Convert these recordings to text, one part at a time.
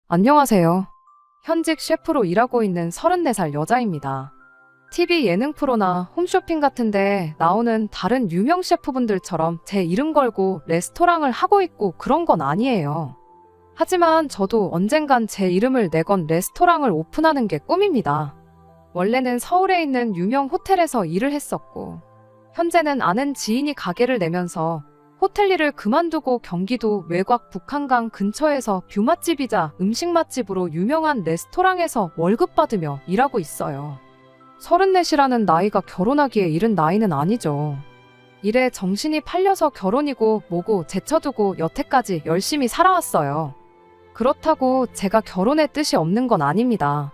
안녕하세요. 현직 셰프로 일하고 있는 34살 여자입니다. TV 예능 프로나 홈쇼핑 같은데 나오는 다른 유명 셰프분들처럼 제 이름 걸고 레스토랑을 하고 있고 그런 건 아니에요. 하지만 저도 언젠간 제 이름을 내건 레스토랑을 오픈하는 게 꿈입니다. 원래는 서울에 있는 유명 호텔에서 일을 했었고, 현재는 아는 지인이 가게를 내면서 호텔 일을 그만두고 경기도 외곽 북한강 근처에서 뷰 맛집이자 음식 맛집으로 유명한 레스토랑에서 월급 받으며 일하고 있어요. 34이라는 나이가 결혼하기에 이른 나이는 아니죠. 일에 정신이 팔려서 결혼이고 뭐고 제쳐두고 여태까지 열심히 살아왔어요. 그렇다고 제가 결혼의 뜻이 없는 건 아닙니다.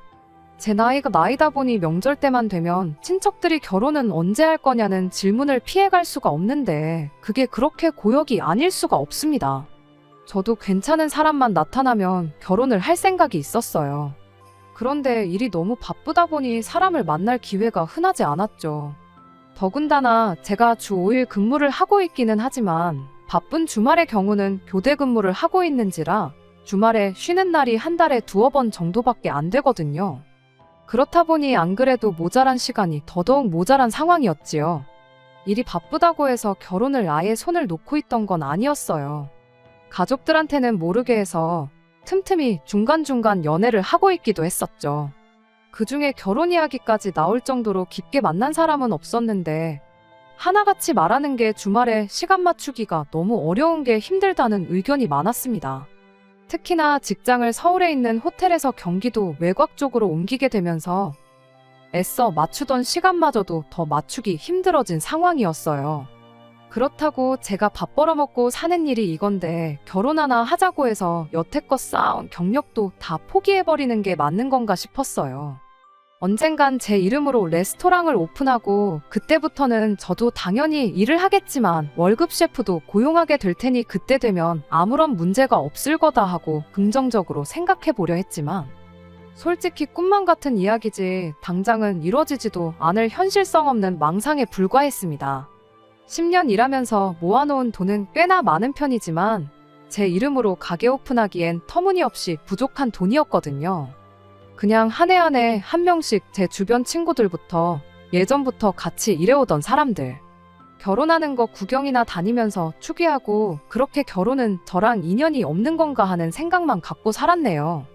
제 나이가 나이다 보니 명절 때만 되면 친척들이 결혼은 언제 할 거냐는 질문을 피해갈 수가 없는데 그게 그렇게 고역이 아닐 수가 없습니다. 저도 괜찮은 사람만 나타나면 결혼을 할 생각이 있었어요. 그런데 일이 너무 바쁘다 보니 사람을 만날 기회가 흔하지 않았죠. 더군다나 제가 주 5일 근무를 하고 있기는 하지만 바쁜 주말의 경우는 교대 근무를 하고 있는지라 주말에 쉬는 날이 한 달에 2번 정도밖에 안 되거든요. 그렇다 보니 안 그래도 모자란 시간이 더더욱 모자란 상황이었지요. 일이 바쁘다고 해서 결혼을 아예 손을 놓고 있던 건 아니었어요. 가족들한테는 모르게 해서 틈틈이 중간중간 연애를 하고 있기도 했었죠. 그중에 결혼 이야기까지 나올 정도로 깊게 만난 사람은 없었는데 하나같이 말하는 게 주말에 시간 맞추기가 너무 어려운 게 힘들다는 의견이 많았습니다. 특히나 직장을 서울에 있는 호텔에서 경기도 외곽 쪽으로 옮기게 되면서 애써 맞추던 시간마저도 더 맞추기 힘들어진 상황이었어요. 그렇다고 제가 밥 벌어먹고 사는 일이 이건데 결혼 하나 하자고 해서 여태껏 쌓아온 경력도 다 포기해버리는 게 맞는 건가 싶었어요. 언젠간 제 이름으로 레스토랑을 오픈하고 그때부터는 저도 당연히 일을 하겠지만 월급 셰프도 고용하게 될 테니 그때 되면 아무런 문제가 없을 거다 하고 긍정적으로 생각해 보려 했지만 솔직히 꿈만 같은 이야기지 당장은 이뤄지지도 않을 현실성 없는 망상에 불과했습니다. 10년 일하면서 모아놓은 돈은 꽤나 많은 편이지만 제 이름으로 가게 오픈하기엔 터무니없이 부족한 돈이었거든요. 그냥 한 해 한 해 한 명씩 제 주변 친구들부터 예전부터 같이 일해오던 사람들. 결혼하는 거 구경이나 다니면서 추기하고 그렇게 결혼은 저랑 인연이 없는 건가 하는 생각만 갖고 살았네요.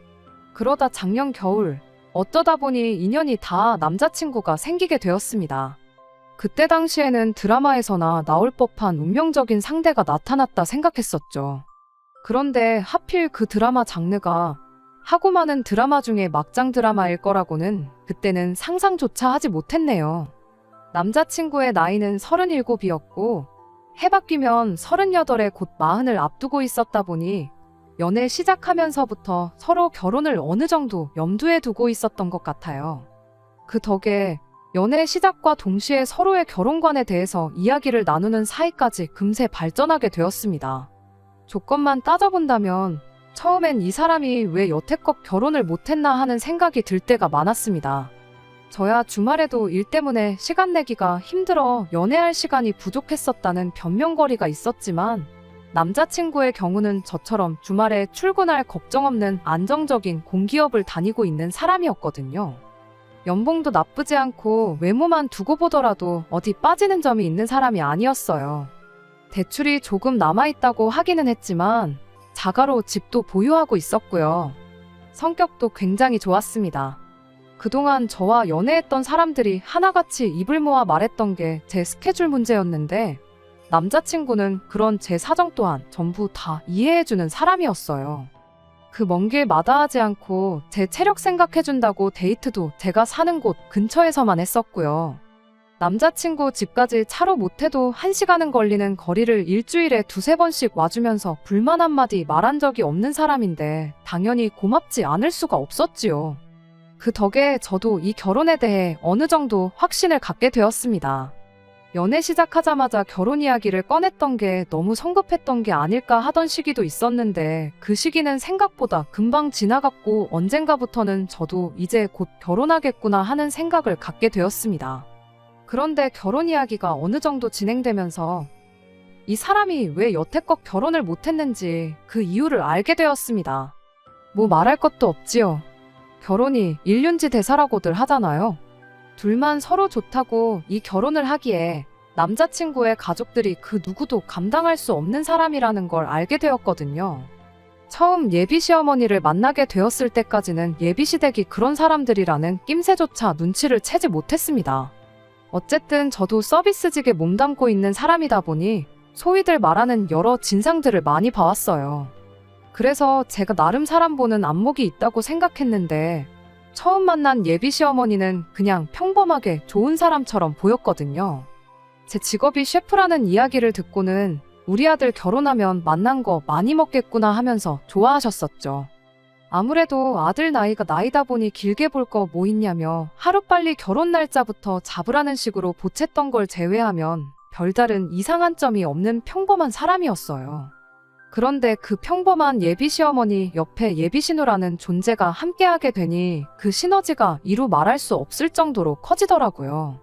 그러다 작년 겨울 어쩌다 보니 인연이 다 남자친구가 생기게 되었습니다. 그때 당시에는 드라마에서나 나올 법한 운명적인 상대가 나타났다 생각했었죠. 그런데 하필 그 드라마 장르가 하고 많은 드라마 중에 막장 드라마일 거라고는 그때는 상상조차 하지 못했네요. 남자친구의 나이는 37이었고 해 바뀌면 38에 곧 40을 앞두고 있었다 보니 연애 시작하면서부터 서로 결혼을 어느 정도 염두에 두고 있었던 것 같아요. 그 덕에 연애 시작과 동시에 서로의 결혼관에 대해서 이야기를 나누는 사이까지 금세 발전하게 되었습니다. 조건만 따져본다면 처음엔 이 사람이 왜 여태껏 결혼을 못했나 하는 생각이 들 때가 많았습니다. 저야 주말에도 일 때문에 시간 내기가 힘들어 연애할 시간이 부족했었다는 변명거리가 있었지만 남자친구의 경우는 저처럼 주말에 출근할 걱정 없는 안정적인 공기업을 다니고 있는 사람이었거든요. 연봉도 나쁘지 않고 외모만 두고 보더라도 어디 빠지는 점이 있는 사람이 아니었어요. 대출이 조금 남아있다고 하기는 했지만 자가로 집도 보유하고 있었고요. 성격도 굉장히 좋았습니다. 그동안 저와 연애했던 사람들이 하나같이 입을 모아 말했던 게 제 스케줄 문제였는데 남자친구는 그런 제 사정 또한 전부 다 이해해주는 사람이었어요. 그 먼 길 마다하지 않고 제 체력 생각해준다고 데이트도 제가 사는 곳 근처에서만 했었고요. 남자친구 집까지 차로 못해도 1시간은 걸리는 거리를 일주일에 2~3번씩 와주면서 불만 한마디 말한 적이 없는 사람인데 당연히 고맙지 않을 수가 없었지요. 그 덕에 저도 이 결혼에 대해 어느 정도 확신을 갖게 되었습니다. 연애 시작하자마자 결혼 이야기를 꺼냈던 게 너무 성급했던 게 아닐까 하던 시기도 있었는데 그 시기는 생각보다 금방 지나갔고 언젠가부터는 저도 이제 곧 결혼하겠구나 하는 생각을 갖게 되었습니다. 그런데 결혼 이야기가 어느 정도 진행되면서 이 사람이 왜 여태껏 결혼을 못했는지 그 이유를 알게 되었습니다. 뭐 말할 것도 없지요. 결혼이 일륜지 대사라고들 하잖아요. 둘만 서로 좋다고 이 결혼을 하기에 남자친구의 가족들이 그 누구도 감당할 수 없는 사람이라는 걸 알게 되었거든요. 처음 예비 시어머니를 만나게 되었을 때까지는 예비시댁이 그런 사람들이라는 낌새조차 눈치를 채지 못했습니다. 어쨌든 저도 서비스직에 몸담고 있는 사람이다 보니 소위들 말하는 여러 진상들을 많이 봐왔어요. 그래서 제가 나름 사람 보는 안목이 있다고 생각했는데 처음 만난 예비 시어머니는 그냥 평범하게 좋은 사람처럼 보였거든요. 제 직업이 셰프라는 이야기를 듣고는 우리 아들 결혼하면 만난 거 많이 먹겠구나 하면서 좋아하셨었죠. 아무래도 아들 나이가 나이다 보니 길게 볼 거 뭐 있냐며 하루빨리 결혼 날짜부터 잡으라는 식으로 보챘던 걸 제외하면 별다른 이상한 점이 없는 평범한 사람이었어요. 그런데 그 평범한 예비 시어머니 옆에 예비 신우라는 존재가 함께하게 되니 그 시너지가 이루 말할 수 없을 정도로 커지더라고요.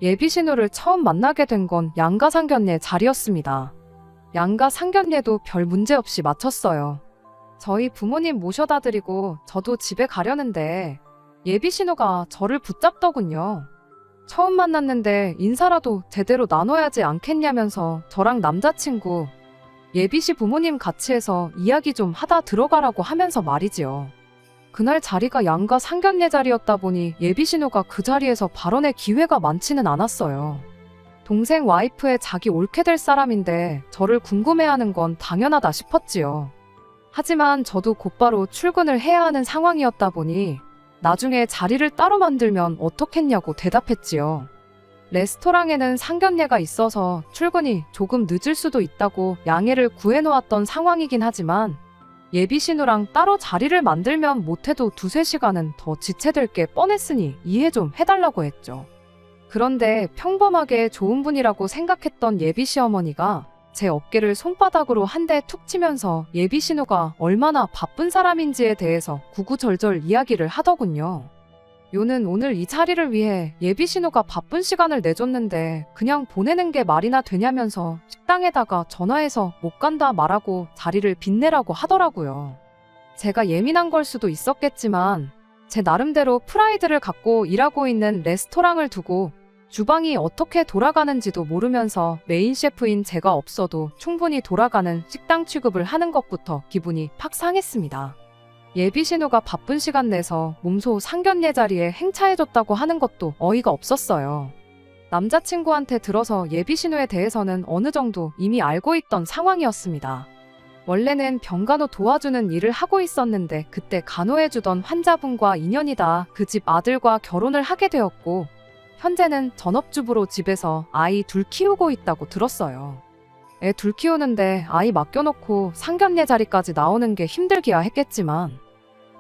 예비 신우를 처음 만나게 된 건 양가 상견례 자리였습니다. 양가 상견례도 별 문제 없이 마쳤어요. 저희 부모님 모셔다 드리고 저도 집에 가려는데 예비 신우가 저를 붙잡더군요. 처음 만났는데 인사라도 제대로 나눠야지 않겠냐면서 저랑 남자친구, 예비씨 부모님 같이 해서 이야기 좀 하다 들어가라고 하면서 말이지요. 그날 자리가 양가 상견례 자리였다 보니 예비 신우가 그 자리에서 발언의 기회가 많지는 않았어요. 동생 와이프의 자기 옳게 될 사람인데 저를 궁금해하는 건 당연하다 싶었지요. 하지만 저도 곧바로 출근을 해야 하는 상황이었다 보니 나중에 자리를 따로 만들면 어떻겠냐고 대답했지요. 레스토랑에는 상견례가 있어서 출근이 조금 늦을 수도 있다고 양해를 구해놓았던 상황이긴 하지만 예비 신우랑 따로 자리를 만들면 못해도 2-3시간은 더 지체될 게 뻔했으니 이해 좀 해달라고 했죠. 그런데 평범하게 좋은 분이라고 생각했던 예비 시어머니가 제 어깨를 손바닥으로 한 대 툭 치면서 예비 신우가 얼마나 바쁜 사람인지에 대해서 구구절절 이야기를 하더군요. 요는 오늘 이 자리를 위해 예비 신우가 바쁜 시간을 내줬는데 그냥 보내는 게 말이나 되냐면서 식당에다가 전화해서 못 간다 말하고 자리를 빛내라고 하더라고요. 제가 예민한 걸 수도 있었겠지만 제 나름대로 프라이드를 갖고 일하고 있는 레스토랑을 두고 주방이 어떻게 돌아가는지도 모르면서 메인 셰프인 제가 없어도 충분히 돌아가는 식당 취급을 하는 것부터 기분이 팍 상했습니다. 예비 신우가 바쁜 시간 내서 몸소 상견례 자리에 행차해줬다고 하는 것도 어이가 없었어요. 남자친구한테 들어서 예비 신우에 대해서는 어느 정도 이미 알고 있던 상황이었습니다. 원래는 병간호 도와주는 일을 하고 있었는데 그때 간호해주던 환자분과 인연이다 그 집 아들과 결혼을 하게 되었고 현재는 전업주부로 집에서 아이 둘 키우고 있다고 들었어요. 애 둘 키우는데 아이 맡겨놓고 상견례 자리까지 나오는 게 힘들기야 했겠지만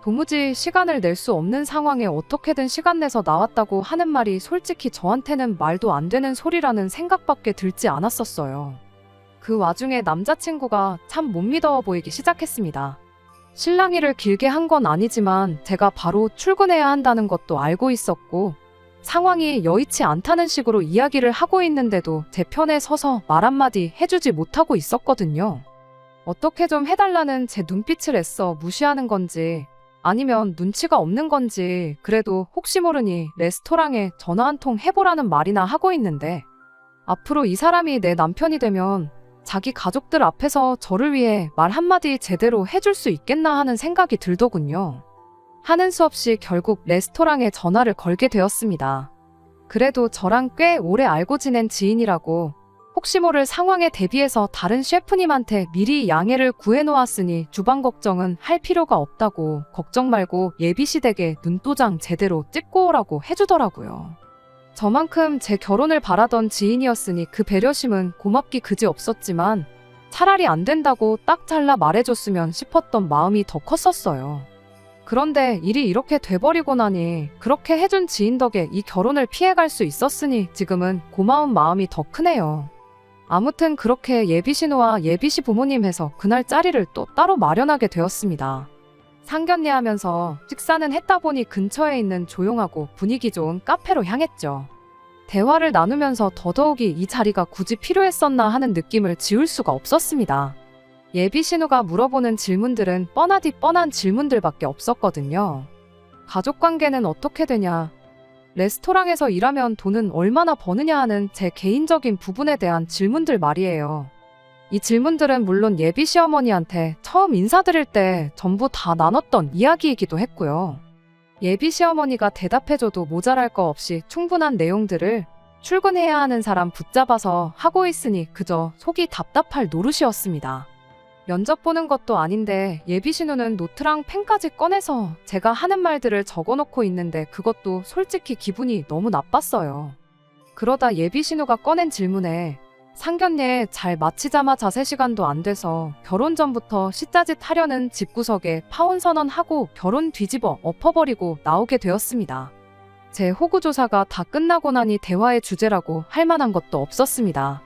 도무지 시간을 낼 수 없는 상황에 어떻게든 시간 내서 나왔다고 하는 말이 솔직히 저한테는 말도 안 되는 소리라는 생각밖에 들지 않았었어요. 그 와중에 남자친구가 참 못 믿어 보이기 시작했습니다. 실랑이를 길게 한 건 아니지만 제가 바로 출근해야 한다는 것도 알고 있었고 상황이 여의치 않다는 식으로 이야기를 하고 있는데도 제 편에 서서 말 한마디 해주지 못하고 있었거든요. 어떻게 좀 해달라는 제 눈빛을 애써 무시하는 건지 아니면 눈치가 없는 건지 그래도 혹시 모르니 레스토랑에 전화 한 통 해보라는 말이나 하고 있는데 앞으로 이 사람이 내 남편이 되면 자기 가족들 앞에서 저를 위해 말 한마디 제대로 해줄 수 있겠나 하는 생각이 들더군요. 하는 수 없이 결국 레스토랑에 전화를 걸게 되었습니다. 그래도 저랑 꽤 오래 알고 지낸 지인이라고 혹시 모를 상황에 대비해서 다른 셰프님한테 미리 양해를 구해놓았으니 주방 걱정은 할 필요가 없다고 걱정 말고 예비시댁에 눈도장 제대로 찍고 오라고 해주더라고요. 저만큼 제 결혼을 바라던 지인이었으니 그 배려심은 고맙기 그지 없었지만 차라리 안 된다고 딱 잘라 말해줬으면 싶었던 마음이 더 컸었어요. 그런데 일이 이렇게 돼버리고 나니 그렇게 해준 지인 덕에 이 결혼을 피해갈 수 있었으니 지금은 고마운 마음이 더 크네요. 아무튼 그렇게 예비신우와 예비시 부모님 해서 그날 자리를 또 따로 마련하게 되었습니다. 상견례 하면서 식사는 했다 보니 근처에 있는 조용하고 분위기 좋은 카페로 향했죠. 대화를 나누면서 더더욱이 이 자리가 굳이 필요했었나 하는 느낌을 지울 수가 없었습니다. 예비 신우가 물어보는 질문들은 뻔하디 뻔한 질문들밖에 없었거든요. 가족 관계는 어떻게 되냐? 레스토랑에서 일하면 돈은 얼마나 버느냐 하는 제 개인적인 부분에 대한 질문들 말이에요. 이 질문들은 물론 예비 시어머니한테 처음 인사드릴 때 전부 다 나눴던 이야기이기도 했고요. 예비 시어머니가 대답해줘도 모자랄 거 없이 충분한 내용들을 출근해야 하는 사람 붙잡아서 하고 있으니 그저 속이 답답할 노릇이었습니다. 면접 보는 것도 아닌데 예비 신우는 노트랑 펜까지 꺼내서 제가 하는 말들을 적어놓고 있는데 그것도 솔직히 기분이 너무 나빴어요. 그러다 예비 신우가 꺼낸 질문에 상견례 잘 마치자마자 3시간도 안 돼서 결혼 전부터 시자짓 하려는 집구석에 파혼 선언하고 결혼 뒤집어 엎어버리고 나오게 되었습니다. 제 호구조사가 다 끝나고 나니 대화의 주제라고 할 만한 것도 없었습니다.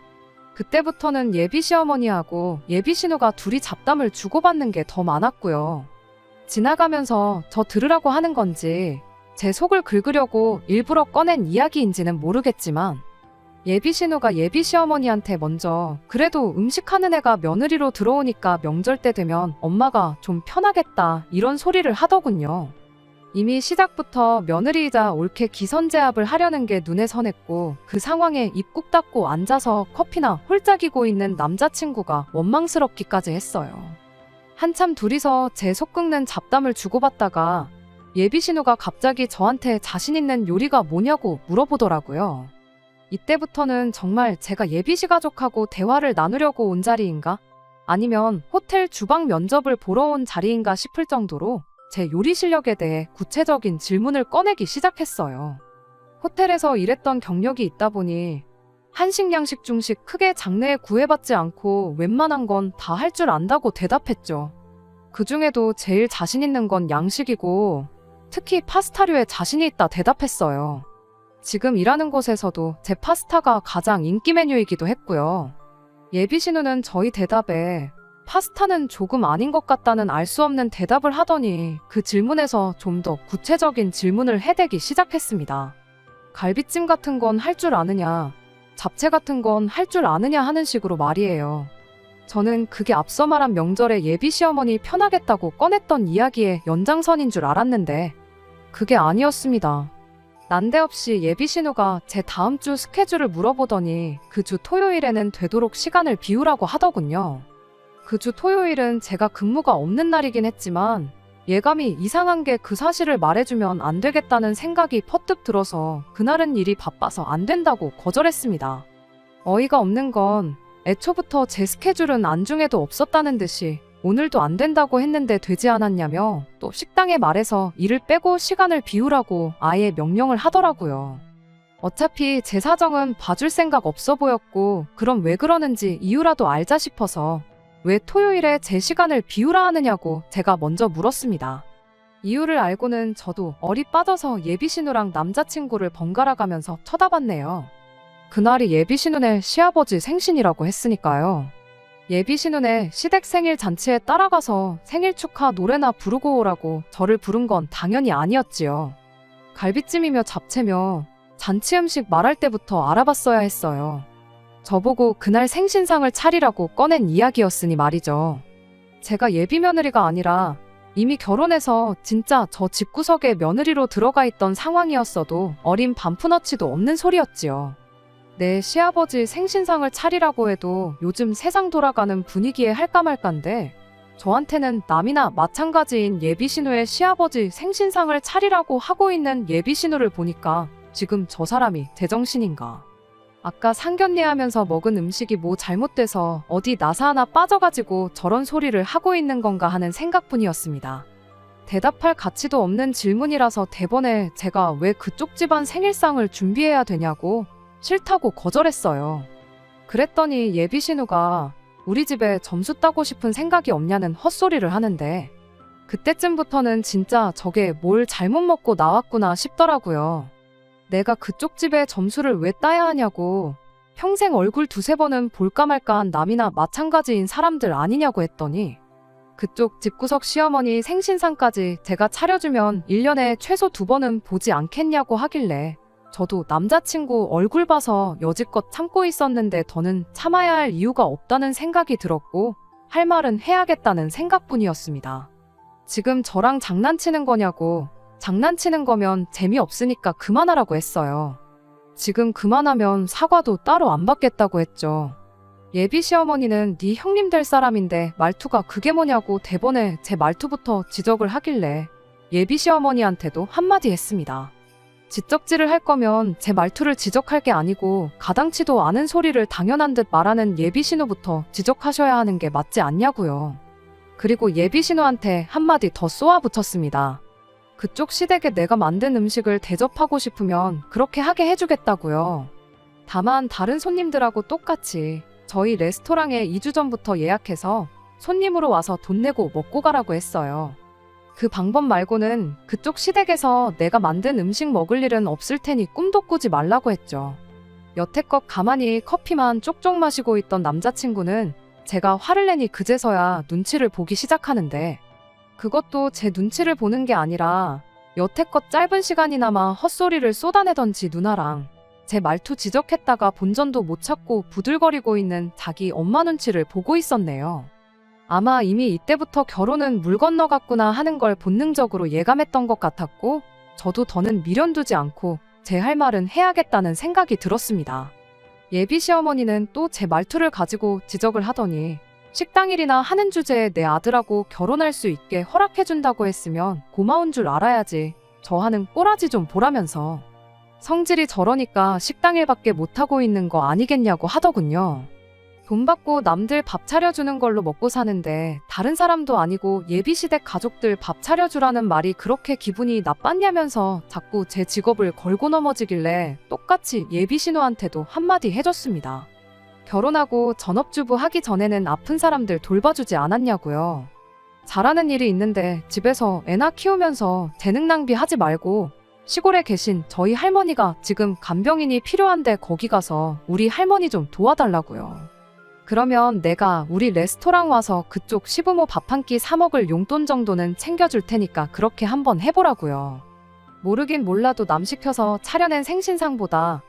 그때부터는 예비 시어머니하고 예비 신우가 둘이 잡담을 주고받는 게 더 많았고요. 지나가면서 저 들으라고 하는 건지 제 속을 긁으려고 일부러 꺼낸 이야기인지는 모르겠지만 예비 신우가 예비 시어머니한테 먼저 그래도 음식하는 애가 며느리로 들어오니까 명절 때 되면 엄마가 좀 편하겠다 이런 소리를 하더군요. 이미 시작부터 며느리이자 옳게 기선제압을 하려는 게 눈에 선했고 그 상황에 입 꾹 닫고 앉아서 커피나 홀짝이고 있는 남자친구가 원망스럽기까지 했어요. 한참 둘이서 제 속 긁는 잡담을 주고받다가 예비 신우가 갑자기 저한테 자신 있는 요리가 뭐냐고 물어보더라고요. 이때부터는 정말 제가 예비시 가족하고 대화를 나누려고 온 자리인가? 아니면 호텔 주방 면접을 보러 온 자리인가 싶을 정도로 제 요리 실력에 대해 구체적인 질문을 꺼내기 시작했어요. 호텔에서 일했던 경력이 있다 보니 한식, 양식, 중식 크게 장르에 구애받지 않고 웬만한 건 다 할 줄 안다고 대답했죠. 그 중에도 제일 자신 있는 건 양식이고 특히 파스타류에 자신이 있다 대답했어요. 지금 일하는 곳에서도 제 파스타가 가장 인기 메뉴이기도 했고요. 예비 신우는 저희 대답에 파스타는 조금 아닌 것 같다는 알 수 없는 대답을 하더니 그 질문에서 좀 더 구체적인 질문을 해대기 시작했습니다. 갈비찜 같은 건 할 줄 아느냐, 잡채 같은 건 할 줄 아느냐 하는 식으로 말이에요. 저는 그게 앞서 말한 명절에 예비 시어머니 편하겠다고 꺼냈던 이야기의 연장선인 줄 알았는데 그게 아니었습니다. 난데없이 예비 신우가 제 다음 주 스케줄을 물어보더니 그 주 토요일에는 되도록 시간을 비우라고 하더군요. 그 주 토요일은 제가 근무가 없는 날이긴 했지만 예감이 이상한 게 그 사실을 말해주면 안 되겠다는 생각이 퍼뜩 들어서 그날은 일이 바빠서 안 된다고 거절했습니다. 어이가 없는 건 애초부터 제 스케줄은 안중에도 없었다는 듯이 오늘도 안 된다고 했는데 되지 않았냐며 또 식당에 말해서 일을 빼고 시간을 비우라고 아예 명령을 하더라고요. 어차피 제 사정은 봐줄 생각 없어 보였고 그럼 왜 그러는지 이유라도 알자 싶어서 왜 토요일에 제 시간을 비우라 하느냐고 제가 먼저 물었습니다. 이유를 알고는 저도 얼이 빠져서 예비신우랑 남자친구를 번갈아 가면서 쳐다봤네요. 그날이 예비신우네 시아버지 생신이라고 했으니까요. 예비신우네 시댁 생일 잔치에 따라가서 생일 축하 노래나 부르고 오라고 저를 부른 건 당연히 아니었지요. 갈비찜이며 잡채며 잔치 음식 말할 때부터 알아봤어야 했어요. 저보고 그날 생신상을 차리라고 꺼낸 이야기였으니 말이죠. 제가 예비 며느리가 아니라 이미 결혼해서 진짜 저 집구석에 며느리로 들어가 있던 상황이었어도 어린 반푼어치도 없는 소리였지요. 내 시아버지 생신상을 차리라고 해도 요즘 세상 돌아가는 분위기에 할까 말까인데 저한테는 남이나 마찬가지인 예비신우의 시아버지 생신상을 차리라고 하고 있는 예비신우를 보니까 지금 저 사람이 제정신인가. 아까 상견례 하면서 먹은 음식이 뭐 잘못돼서 어디 나사 하나 빠져가지고 저런 소리를 하고 있는 건가 하는 생각뿐이었습니다. 대답할 가치도 없는 질문이라서 대번에 제가 왜 그쪽 집안 생일상을 준비해야 되냐고 싫다고 거절했어요. 그랬더니 예비신우가 우리 집에 점수 따고 싶은 생각이 없냐는 헛소리를 하는데 그때쯤부터는 진짜 저게 뭘 잘못 먹고 나왔구나 싶더라고요. 내가 그쪽 집에 점수를 왜 따야 하냐고 평생 얼굴 두세 번은 볼까 말까 한 남이나 마찬가지인 사람들 아니냐고 했더니 그쪽 집구석 시어머니 생신상까지 제가 차려주면 1년에 최소 2번은 보지 않겠냐고 하길래 저도 남자친구 얼굴 봐서 여지껏 참고 있었는데 더는 참아야 할 이유가 없다는 생각이 들었고 할 말은 해야겠다는 생각뿐이었습니다. 지금 저랑 장난치는 거냐고, 장난치는 거면 재미없으니까 그만하라고 했어요. 지금 그만하면 사과도 따로 안 받겠다고 했죠. 예비 시어머니는 네 형님 될 사람인데 말투가 그게 뭐냐고 대번에 제 말투부터 지적을 하길래 예비 시어머니한테도 한마디 했습니다. 지적질을 할 거면 제 말투를 지적할 게 아니고 가당치도 않은 소리를 당연한 듯 말하는 예비 신우부터 지적하셔야 하는 게 맞지 않냐고요. 그리고 예비 신우한테 한마디 더 쏘아붙였습니다. 그쪽 시댁에 내가 만든 음식을 대접하고 싶으면 그렇게 하게 해주겠다고요. 다만 다른 손님들하고 똑같이 저희 레스토랑에 2주 전부터 예약해서 손님으로 와서 돈 내고 먹고 가라고 했어요. 그 방법 말고는 그쪽 시댁에서 내가 만든 음식 먹을 일은 없을 테니 꿈도 꾸지 말라고 했죠. 여태껏 가만히 커피만 쪽쪽 마시고 있던 남자친구는 제가 화를 내니 그제서야 눈치를 보기 시작하는데, 그것도 제 눈치를 보는 게 아니라 여태껏 짧은 시간이나마 헛소리를 쏟아내던지 누나랑 제 말투 지적했다가 본전도 못 찾고 부들거리고 있는 자기 엄마 눈치를 보고 있었네요. 아마 이미 이때부터 결혼은 물 건너갔구나 하는 걸 본능적으로 예감했던 것 같았고, 저도 더는 미련 두지 않고 제 할 말은 해야겠다는 생각이 들었습니다. 예비 시어머니는 또 제 말투를 가지고 지적을 하더니 식당 일이나 하는 주제에 내 아들하고 결혼할 수 있게 허락해준다고 했으면 고마운 줄 알아야지. 저 하는 꼬라지 좀 보라면서 성질이 저러니까 식당 일밖에 못하고 있는 거 아니겠냐고 하더군요. 돈 받고 남들 밥 차려주는 걸로 먹고 사는데 다른 사람도 아니고 예비시댁 가족들 밥 차려주라는 말이 그렇게 기분이 나빴냐면서 자꾸 제 직업을 걸고 넘어지길래 똑같이 예비신우한테도 한마디 해줬습니다. 결혼하고 전업주부 하기 전에는 아픈 사람들 돌봐주지 않았냐고요. 잘하는 일이 있는데 집에서 애나 키우면서 재능 낭비하지 말고 시골에 계신 저희 할머니가 지금 간병인이 필요한데 거기 가서 우리 할머니 좀 도와달라고요. 그러면 내가 우리 레스토랑 와서 그쪽 시부모 밥 한 끼 사 먹을 용돈 정도는 챙겨줄 테니까 그렇게 한번 해보라고요. 모르긴 몰라도 남 시켜서 차려낸 생신상보다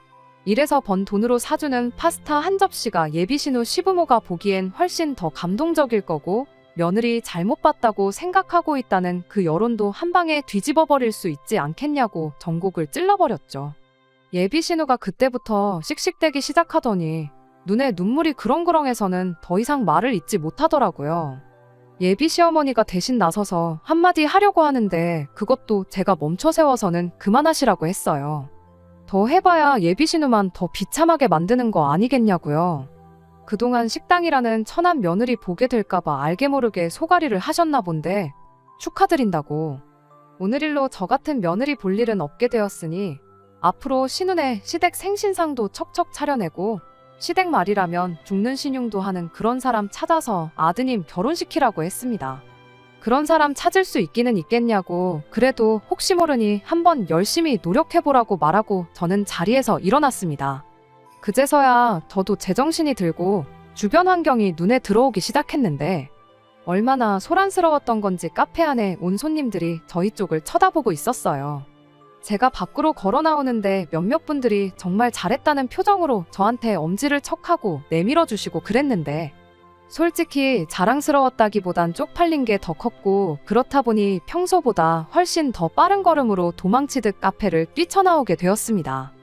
일해서 번 돈으로 사주는 파스타 한 접시가 예비신우 시부모가 보기엔 훨씬 더 감동적일 거고 며느리 잘못 봤다고 생각하고 있다는 그 여론도 한 방에 뒤집어 버릴 수 있지 않겠냐고 전곡을 찔러버렸죠. 예비신우가 그때부터 씩씩대기 시작하더니 눈에 눈물이 그렁그렁해서는 더 이상 말을 잇지 못하더라고요. 예비 시어머니가 대신 나서서 한마디 하려고 하는데 그것도 제가 멈춰 세워서는 그만하시라고 했어요. 더 해봐야 예비 신우만 더 비참하게 만드는 거 아니겠냐고요. 그동안 식당이라는 천한 며느리 보게 될까봐 알게 모르게 소가리를 하셨나 본데 축하드린다고. 오늘 일로 저 같은 며느리 볼 일은 없게 되었으니 앞으로 신우네 시댁 생신상도 척척 차려내고 시댁 말이라면 죽는 신용도 하는 그런 사람 찾아서 아드님 결혼시키라고 했습니다. 그런 사람 찾을 수 있기는 있겠냐고, 그래도 혹시 모르니 한번 열심히 노력해보라고 말하고 저는 자리에서 일어났습니다. 그제서야 저도 제정신이 들고 주변 환경이 눈에 들어오기 시작했는데 얼마나 소란스러웠던 건지 카페 안에 온 손님들이 저희 쪽을 쳐다보고 있었어요. 제가 밖으로 걸어 나오는데 몇몇 분들이 정말 잘했다는 표정으로 저한테 엄지를 척하고 내밀어 주시고 그랬는데 솔직히 자랑스러웠다기보단 쪽팔린 게 더 컸고 그렇다 보니 평소보다 훨씬 더 빠른 걸음으로 도망치듯 카페를 뛰쳐나오게 되었습니다.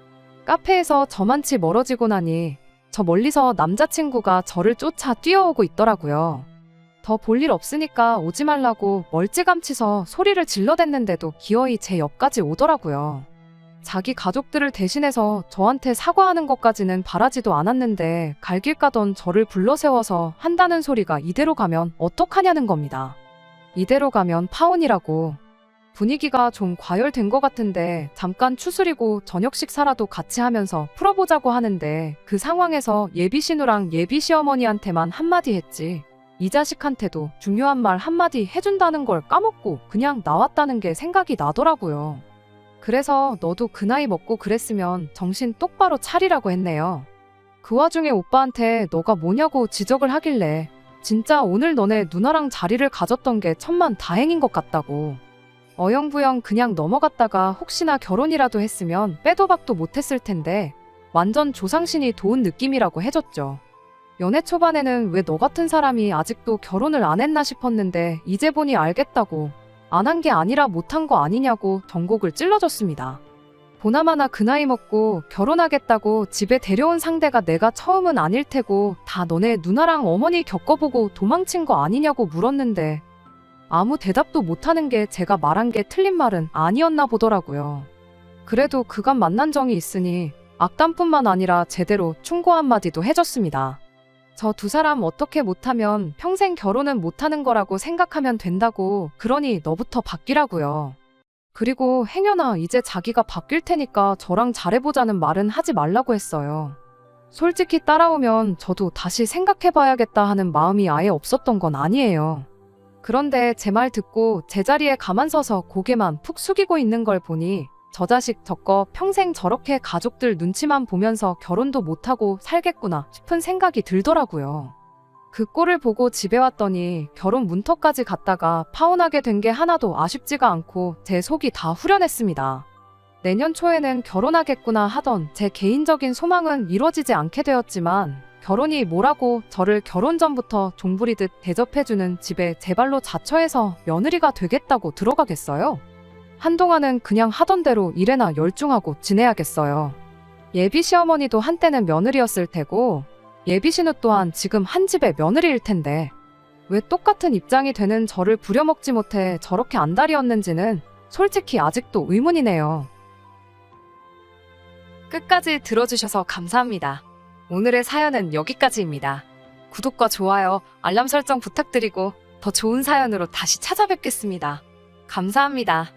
카페에서 저만치 멀어지고 나니 저 멀리서 남자친구가 저를 쫓아 뛰어오고 있더라고요. 더 볼 일 없으니까 오지 말라고 멀찌감치서 소리를 질러댔는데도 기어이 제 옆까지 오더라고요. 자기 가족들을 대신해서 저한테 사과하는 것까지는 바라지도 않았는데 갈 길 가던 저를 불러세워서 한다는 소리가 이대로 가면 어떡하냐는 겁니다. 이대로 가면 파혼이라고. 분위기가 좀 과열된 것 같은데 잠깐 추스리고 저녁 식사라도 같이 하면서 풀어보자고 하는데 그 상황에서 예비신우랑 예비시어머니한테만 한마디 했지 이 자식한테도 중요한 말 한마디 해준다는 걸 까먹고 그냥 나왔다는 게 생각이 나더라고요. 그래서 너도 그 나이 먹고 그랬으면 정신 똑바로 차리라고 했네요. 그 와중에 오빠한테 너가 뭐냐고 지적을 하길래 진짜 오늘 너네 누나랑 자리를 가졌던 게 천만 다행인 것 같다고. 어영부영 그냥 넘어갔다가 혹시나 결혼이라도 했으면 빼도 박도 못했을 텐데 완전 조상신이 도운 느낌이라고 해줬죠. 연애 초반에는 왜 너 같은 사람이 아직도 결혼을 안 했나 싶었는데 이제 보니 알겠다고. 안 한 게 아니라 못한 거 아니냐고 전곡을 찔러줬습니다. 보나마나 그 나이 먹고 결혼하겠다고 집에 데려온 상대가 내가 처음은 아닐 테고 다 너네 누나랑 어머니 겪어보고 도망친 거 아니냐고 물었는데 아무 대답도 못하는 게 제가 말한 게 틀린 말은 아니었나 보더라고요. 그래도 그간 만난 정이 있으니 악담뿐만 아니라 제대로 충고 한마디도 해줬습니다. 저 두 사람 어떻게 못하면 평생 결혼은 못하는 거라고 생각하면 된다고. 그러니 너부터 바뀌라고요. 그리고 행여나 이제 자기가 바뀔 테니까 저랑 잘해보자는 말은 하지 말라고 했어요. 솔직히 따라오면 저도 다시 생각해봐야겠다 하는 마음이 아예 없었던 건 아니에요. 그런데 제 말 듣고 제자리에 가만 서서 고개만 푹 숙이고 있는 걸 보니 저 자식 저거 평생 저렇게 가족들 눈치만 보면서 결혼도 못하고 살겠구나 싶은 생각이 들더라고요. 그 꼴을 보고 집에 왔더니 결혼 문턱까지 갔다가 파혼하게 된 게 하나도 아쉽지가 않고 제 속이 다 후련했습니다. 내년 초에는 결혼하겠구나 하던 제 개인적인 소망은 이루어지지 않게 되었지만 결혼이 뭐라고 저를 결혼 전부터 종부리듯 대접해주는 집에 제 발로 자처해서 며느리가 되겠다고 들어가겠어요? 한동안은 그냥 하던 대로 일에나 열중하고 지내야겠어요. 예비 시어머니도 한때는 며느리였을 테고 예비 신우 또한 지금 한 집의 며느리일 텐데 왜 똑같은 입장이 되는 저를 부려먹지 못해 저렇게 안달이었는지는 솔직히 아직도 의문이네요. 끝까지 들어주셔서 감사합니다. 오늘의 사연은 여기까지입니다. 구독과 좋아요, 알람 설정 부탁드리고 더 좋은 사연으로 다시 찾아뵙겠습니다. 감사합니다.